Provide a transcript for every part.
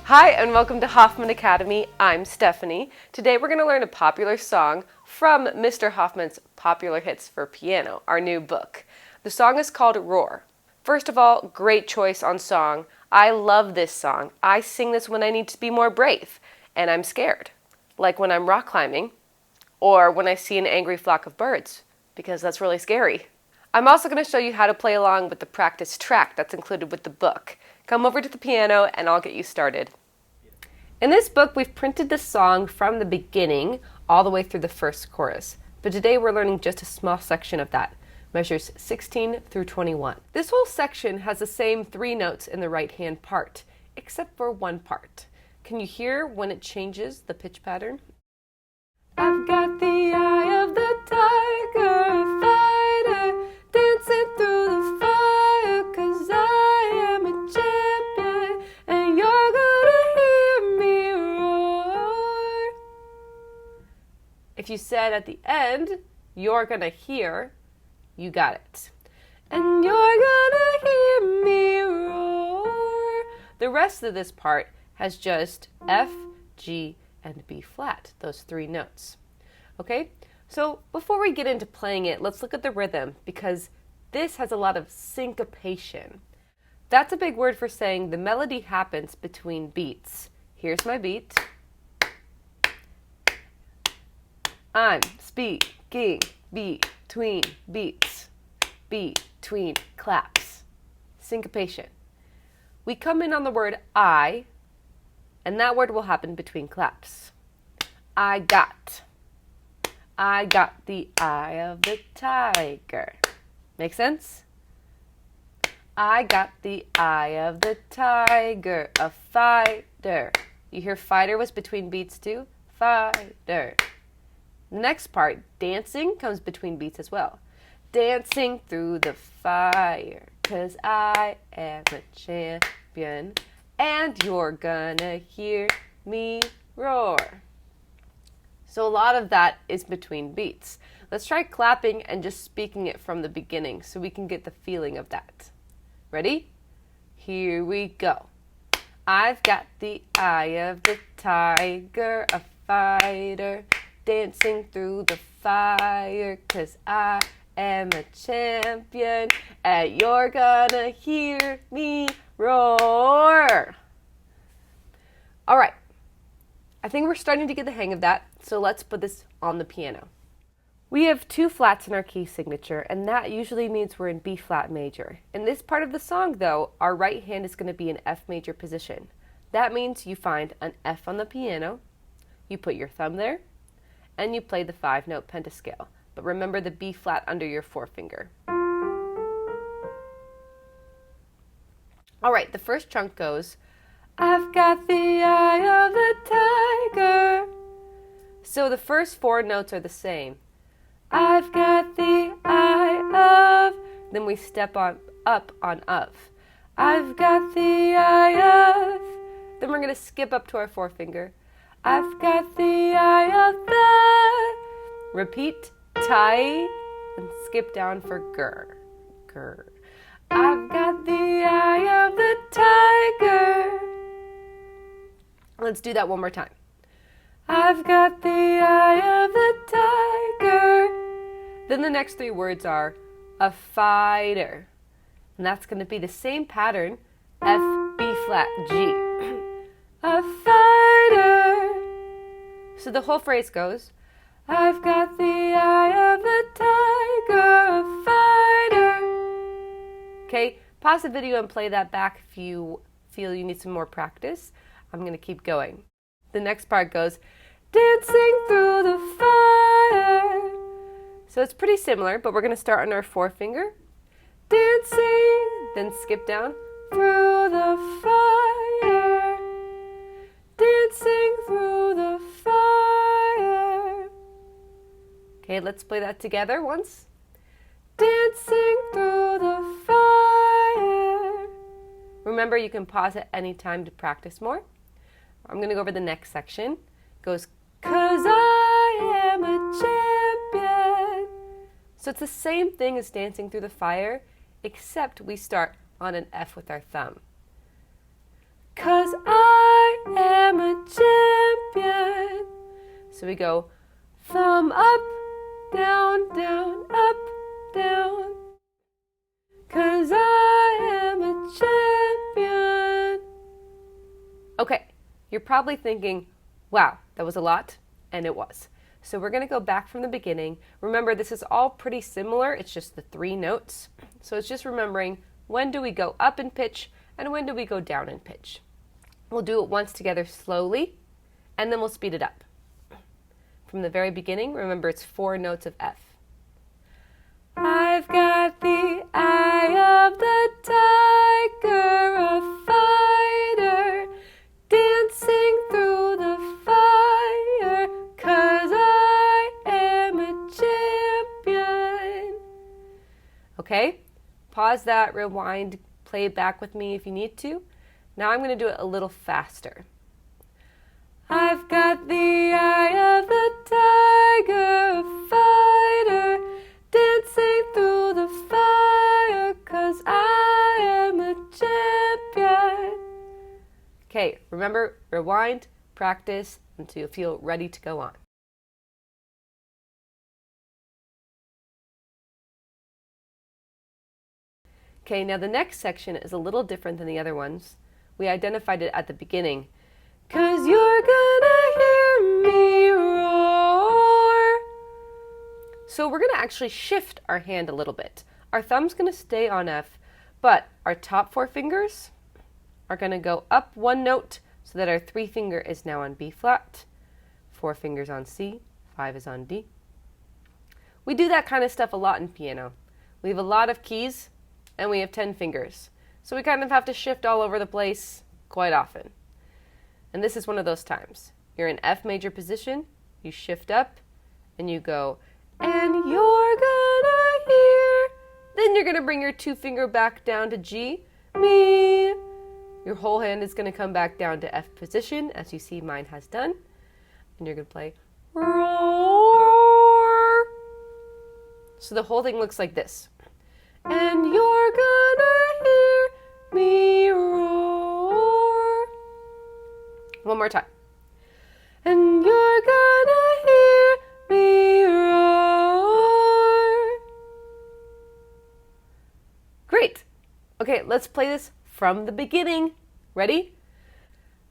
Hi and welcome to Hoffman Academy. I'm Stephanie. Today we're going to learn a popular song from Mr. Hoffman's Popular Hits for Piano, our new book. The song is called Roar. First of all, great choice on song. I love this song. I sing this when I need to be more brave and I'm scared, like when I'm rock climbing or when I see an angry flock of birds, because that's really scary. I'm also going to show you how to play along with the practice track that's included with the book. Come over to the piano and I'll get you started. In this book, we've printed the song from the beginning all the way through the first chorus. But today we're learning just a small section of that, measures 16 through 21. This whole section has the same 3 notes in the right-hand part, except for one part. Can you hear when it changes the pitch pattern? I've got the eye of the tiger, fighter, dancing through the fire, 'cause I am a champion, and you're gonna hear me roar. If you said at the end, you're gonna hear, you got it. And you're gonna hear me roar. The rest of this part has just F, G, and B flat, those 3 notes. Okay, so before we get into playing it, let's look at the rhythm, because this has a lot of syncopation. That's a big word for saying the melody happens between beats. Here's my beat. I'm speaking between beats, between claps. Syncopation. We come in on the word I, and that word will happen between claps. I got the eye of the tiger. Make sense? I got the eye of the tiger, a fighter. You hear fighter was between beats too? Fighter. The next part, dancing, comes between beats as well. Dancing through the fire, 'cause I am a champion, and you're gonna hear me roar. So a lot of that is between beats. Let's try clapping and just speaking it from the beginning so we can get the feeling of that. Ready? Here we go. I've got the eye of the tiger, a fighter, dancing through the fire, 'cause I am a champion, and you're gonna hear me roar. All right. I think we're starting to get the hang of that, so let's put this on the piano. We have 2 flats in our key signature, and that usually means we're in B flat major. In this part of the song, though, our right hand is going to be in F major position. That means you find an F on the piano, you put your thumb there, and you play the 5-note pentascale. But remember the B flat under your forefinger. All right, the first chunk goes, I've got the eye of the tiger. So the first 4 notes are the same. I've got the eye of, then we step on up on of. I've got the eye of, then we're going to skip up to our forefinger. I've got the eye of the, repeat, tie, and skip down for gur, gur. I've got the eye of the tiger. Let's do that one more time. I've got the eye of the tiger. Then the next 3 words are a fighter. And that's going to be the same pattern, F, B flat, G. A fighter. So the whole phrase goes, I've got the eye of the tiger, a fighter. Okay, pause the video and play that back if you feel you need some more practice. I'm going to keep going. The next part goes, dancing through the fire. So it's pretty similar, but we're going to start on our forefinger. Dancing, then skip down through the fire. Dancing through the fire. Okay, let's play that together once. Dancing through the fire. Remember, you can pause at any time to practice more. I'm going to go over the next section. It goes, 'cause I am a champion. So it's the same thing as dancing through the fire, except we start on an F with our thumb. 'Cause I am a champion. So we go thumb up, down, down, up, down. 'Cause I am a champion. Okay, you're probably thinking, wow, that was a lot, and it was. So we're going to go back from the beginning. Remember, this is all pretty similar. It's just the 3 notes. So it's just remembering, when do we go up in pitch and when do we go down in pitch? We'll do it once together slowly, and then we'll speed it up. From the very beginning, remember it's 4 notes of F. I've got the eye of the tiger, a fighter, dancing through the fire, 'cause I am a champion. Okay, pause that, rewind, play it back with me if you need to. Now I'm going to do it a little faster. I've got the eye of the tiger, a fighter, dancing through the fire, 'cause I am a champion. Okay, remember, rewind, practice until you feel ready to go on. Okay, now the next section is a little different than the other ones. We identified it at the beginning. 'Cause you're gonna hear me roar. So we're gonna actually shift our hand a little bit. Our thumb's gonna stay on F, but our top 4 fingers are gonna go up 1 note so that our 3 finger is now on B flat, 4 fingers on C, 5 is on D. We do that kind of stuff a lot in piano. We have a lot of keys and we have 10 fingers. So we kind of have to shift all over the place quite often. And this is one of those times. You're in F major position, you shift up, and you go, and you're gonna hear. Then you're gonna bring your 2 finger back down to G, me. Your whole hand is gonna come back down to F position, as you see mine has done. And you're gonna play roar. So the whole thing looks like this. And you're gonna hear me roar. One more time. And you're gonna hear me roar. Great. Okay, let's play this from the beginning. Ready?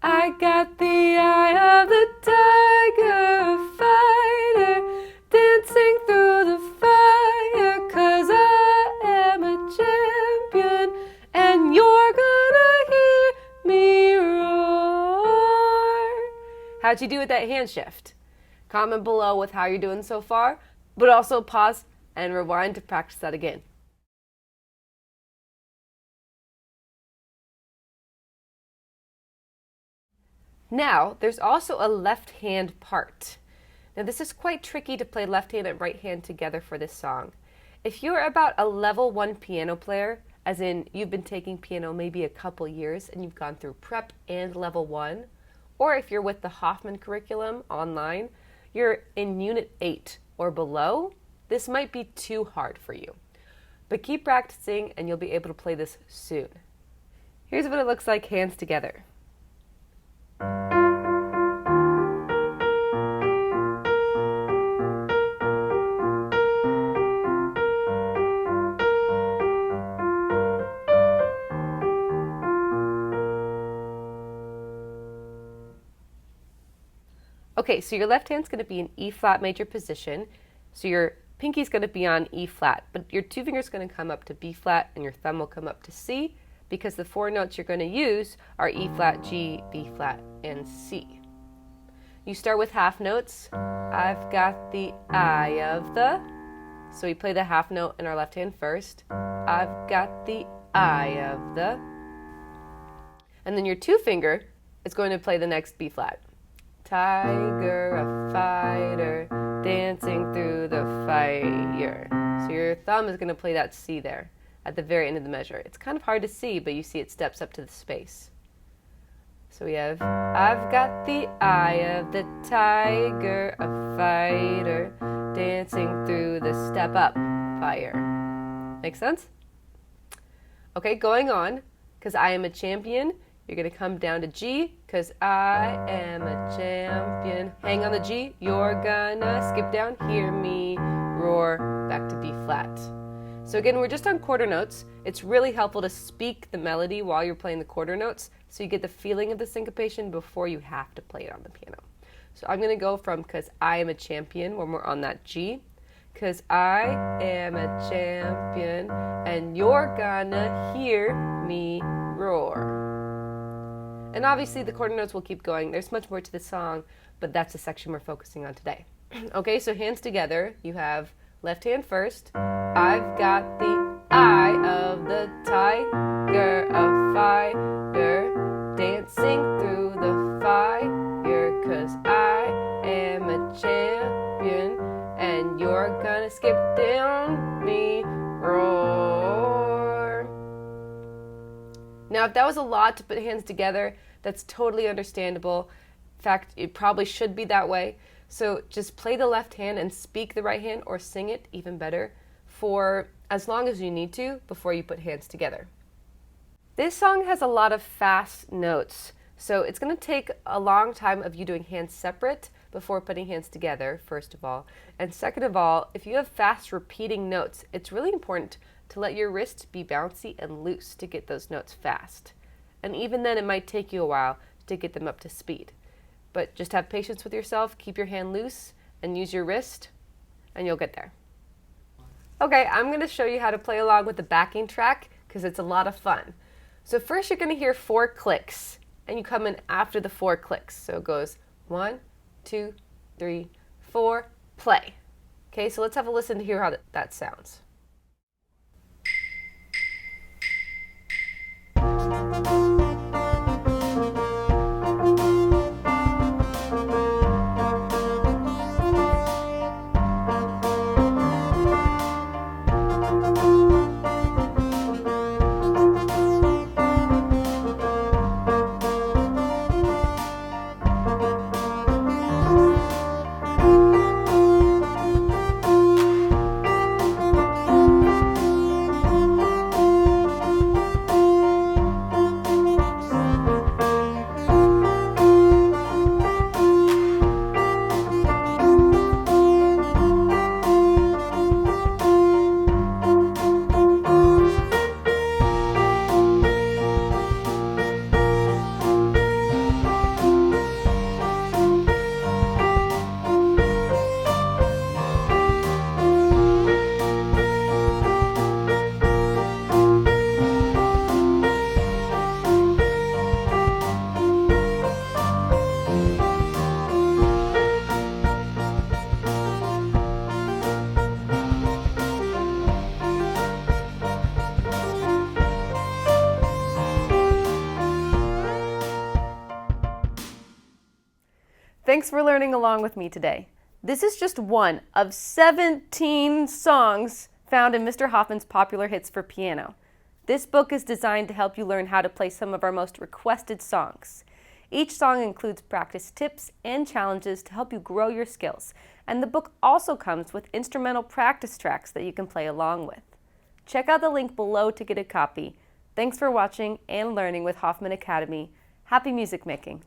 I got the eye of the tiger, fighter, dancing through the fire, 'cause I am a champion, and you're gonna hear me roar. How'd you do with that hand shift? Comment below with how you're doing so far, but also pause and rewind to practice that again. Now, there's also a left hand part. Now, this is quite tricky to play left hand and right hand together for this song. If you're about a level 1 piano player, as in you've been taking piano maybe a couple years and you've gone through prep and level 1, or if you're with the Hoffman curriculum online, you're in unit 8 or below, this might be too hard for you. But keep practicing and you'll be able to play this soon. Here's what it looks like hands together. Okay, so your left hand's going to be in E flat major position. So your pinky's going to be on E flat, but your 2 fingers are going to come up to B flat and your thumb will come up to C, because the 4 notes you're going to use are E flat, G, B flat, and C. You start with half notes. I've got the eye of the. So we play the half note in our left hand first. I've got the eye of the. And then your 2 finger is going to play the next B flat. Tiger, a fighter, dancing through the fire. So your thumb is going to play that C there at the very end of the measure. It's kind of hard to see, but you see it steps up to the space. So we have, I've got the eye of the tiger, a fighter, dancing through the step up fire. Make sense? Okay, going on, because I am a champion, you're going to come down to G, because 'cause I am a champion. Hang on the G, you're gonna skip down, hear me roar, back to B flat. So again, we're just on quarter notes. It's really helpful to speak the melody while you're playing the quarter notes so you get the feeling of the syncopation before you have to play it on the piano. So I'm gonna go from 'cause I am a champion when we're on that G. 'Cause I am a champion and you're gonna hear me roar. And obviously the quarter notes will keep going. There's much more to the song, but that's the section we're focusing on today. Okay, so hands together. You have left hand first. I've got the eye of the tiger of fire, dancing through the fire, 'cause I am a champion and you're gonna skip down me roar. Now, if that was a lot to put hands together, that's totally understandable. In fact, it probably should be that way. So just play the left hand and speak the right hand, or sing it, even better, for as long as you need to before you put hands together. This song has a lot of fast notes, so it's going to take a long time of you doing hands separate before putting hands together, first of all. And second of all, if you have fast repeating notes, it's really important to let your wrist be bouncy and loose to get those notes fast. And even then, it might take you a while to get them up to speed. But just have patience with yourself, keep your hand loose, and use your wrist, and you'll get there. Okay, I'm going to show you how to play along with the backing track because it's a lot of fun. So first you're going to hear 4 clicks, and you come in after the 4 clicks. So it goes 1, 2, 3, 4, play. Okay, so let's have a listen to hear how that sounds. Thanks for learning along with me today. This is just one of 17 songs found in Mr. Hoffman's Popular Hits for Piano. This book is designed to help you learn how to play some of our most requested songs. Each song includes practice tips and challenges to help you grow your skills, and the book also comes with instrumental practice tracks that you can play along with. Check out the link below to get a copy. Thanks for watching and learning with Hoffman Academy. Happy music making!